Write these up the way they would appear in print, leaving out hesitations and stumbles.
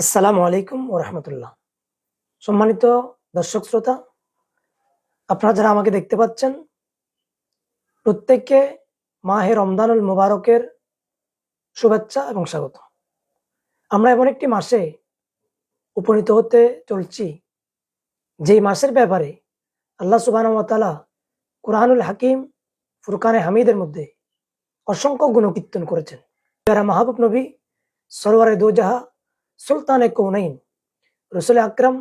আসসালামু আলাইকুম ওয়া রাহমাতুল্লাহ। সম্মানিত দর্শক শ্রোতা, আপনারা যারা আমাকে দেখতে পাচ্ছেন, প্রত্যেককে মাহে রমজানুল মুবারকের শুভেচ্ছা এবং স্বাগত। আমরা এমন একটি মাসে উপনীত হতে চলছি, যেই মাসের ব্যাপারে আল্লাহ সুবহানাহু ওয়া তাআলা কুরআনুল হাকিম ফুরকানে হামিদের মধ্যে অসংখ্য গুণকীর্তন করেছেন। যারা মাহবুব নবী সরওয়ারে দো জাহা সুলতানে কৌনাইন রাসূল আকরাম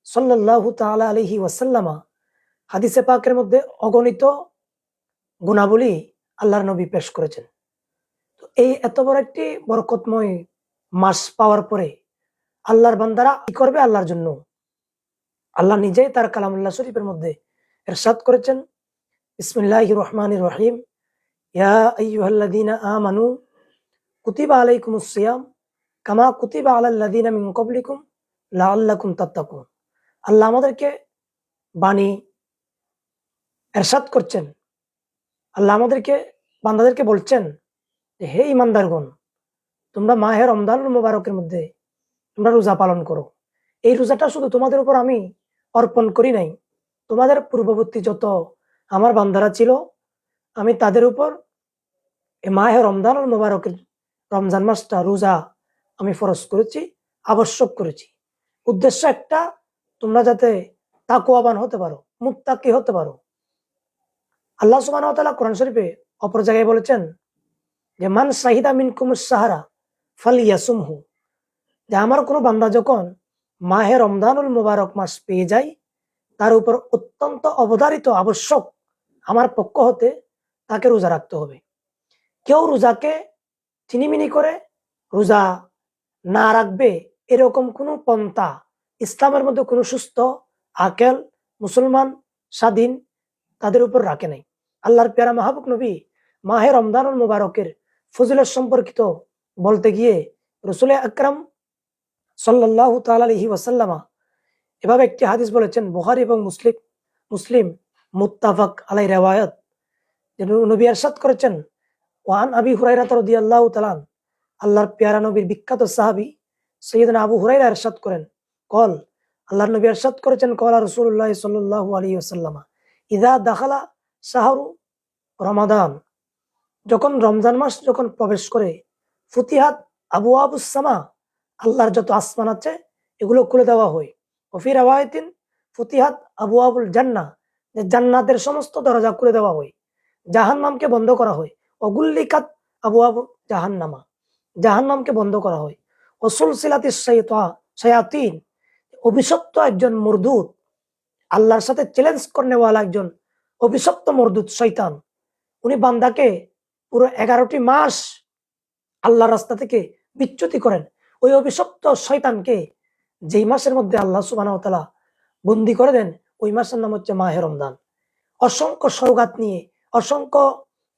সাল্লাল্লাহু তাআলা আলাইহি ওয়াসাল্লামা হাদিসে পাকের মধ্যে অগণিত গুণাবলী আল্লাহর নবী পেশ করেছেন। তো এই এত বড় একটি বরকতময় মাস পাওয়ার পরে আল্লাহর বান্দারা কি করবে আল্লাহর জন্য? আল্লাহ নিজেই তার কালামুল্লাহ শরীফের মধ্যে ইরশাদ করেছেন, বিসমিল্লাহির রহমানির রহিম, ইয়া আইয়ুহাল্লাযীনা আমানু কুতিবা আলাইকুমুস সিয়াম কামা কুতিবা আলাল্লাযীনা মিন ক্বাবলিকুম লাআল্লাকুম তাত্তাকুন। আল্লাহ আমাদেরকে বাণী ইরশাদ করছেন, আল্লাহ আমাদেরকে বান্দাদেরকে বলছেন যে, হে ইমানদারগণ, তোমরা মাহে রমজানুল মুবারকের মধ্যে তোমরা রোজা পালন করো। এই রোজাটা শুধু তোমাদের উপর আমি অর্পণ করি নাই, তোমাদের পূর্ববর্তী যত আমার বান্দারা ছিল, আমি তাদের উপর এই মাহে রমজানুল মুবারকের রমজান মাসটা রোজা আমি ফরজ করেছি, আবশ্যক করেছি। উদ্দেশ্য একটা, তোমরা যাতে তাকওয়াবান হতে পারো, মুত্তাকি হতে পারো। আল্লাহ সুবহানাহু ওয়া তাআলা কোরআন শরীফে অপর জায়গায় বলেছেন যে, মান শাহিদা মিনকুমুস সাহারা ফালিয়াসুমহু, যে আমার কোনো বান্দা যখন মাহে রমজানুল মুবারক মাস পেয়ে যায়, তার উপর অত্যন্ত অবধারিত আবশ্যক আমার পক্ষ হতে তাকে রোজা রাখতে হবে। কেউ রোজাকে চিনিমিনি করে রোজা না রাখবে, এরকম কোনো পন্থা ইসলামের মধ্যে কোনো সুস্থ আকেল মুসলমান স্বাধীন তাদের উপর রাখে নাই। আল্লাহর প্যারা মাহবুব নবী মাহে রমজানুল মুবারকের ফজিলত সম্পর্কিত বলতে গিয়ে রাসূল আকরাম সাল্লাল্লাহু তাআলা আলাইহি ওয়াসাল্লামা এভাবে একটি হাদিস বলেছেন, বুখারী এবং মুসলিম মুত্তাফাক আলাই রিওয়ায়াত, যে নবী ইরশাদ করেছেন, ওয়ান আবি হুরায়রা রাদিয়াল্লাহু তাআলা, আল্লাহর প্যারা নবীর বিখ্যাত সাহাবী সাইয়েদনা আবু হুরায়রা ইরশাদ করেন, কল, আল্লাহর নবী ইরশাদ করেছেন, কলা রাসূলুল্লাহ সাল্লাল্লাহু আলাইহি ওয়াসাল্লামা, ইযা দাখালা শাহরু রমাদান, যখন রমজান মাস যখন প্রবেশ করে, ফুতিহাত আবওয়াবুস সামা, আল্লাহর যত আসমান আছে এগুলো খুলে দেওয়া হয়। ওফি রাওয়ায়াতিন ফুতিহাত আবওয়াবুল জান্নাহ, যে জান্নাতের সমস্ত দরজা খুলে দেওয়া হয়। জাহান্নামকে বন্ধ করা হয়। অগুল্লিকাত আবওয়াবু জাহান্নামা, জাহান্নামকে বন্ধ করা হয়। ওসুলসিলাতিস শায়াতিন, অভিশপ্ত একজন মরদুদ, আল্লাহর সাথে চ্যালেঞ্জ করনেওয়ালা একজন অভিশপ্ত মরদুদ শয়তান, উনি বান্দাকে পুরো 11টি মাস আল্লাহর রাস্তা থেকে বিচ্যুতি করেন। ওই অভিশপ্ত শয়তানকে যেই মাসের মধ্যে আল্লাহ সুবহানাহু ওয়া তাআলা বন্দী করে দেন, ওই মাসের নাম হচ্ছে মাহে রমজান। অসংখ্য সওগাত নিয়ে, অসংখ্য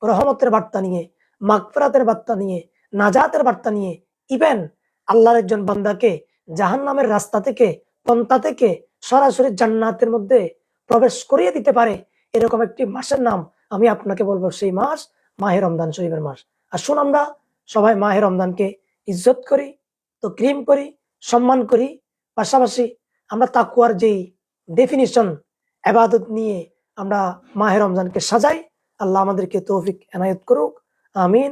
রহমতের বার্তা নিয়ে, মাগফিরাতের বার্তা নিয়ে, নাজাতের বার্তা নিয়ে, ইভেন আল্লাহর একজন বান্দাকে জাহান্নামের রাস্তা থেকে, পন্থা থেকে সরাসরি জান্নাতের মধ্যে প্রবেশ করিয়ে দিতে পারে, এরকম একটি মাসের নাম আমি আপনাকে বলবো, সেই মাস মাহে রমজান শরীফের মাস। আসুন আমরা সবাই মাহে রমজানকে ইজ্জত করি, তাকরীম করি, সম্মান করি। পাশাপাশি আমরা তাকওয়ার যেই ডেফিনিশন ইবাদত নিয়ে আমরা মাহে রমজানকে সাজাই। আল্লাহ আমাদেরকে তৌফিক এনায়েত করুক, আমিন।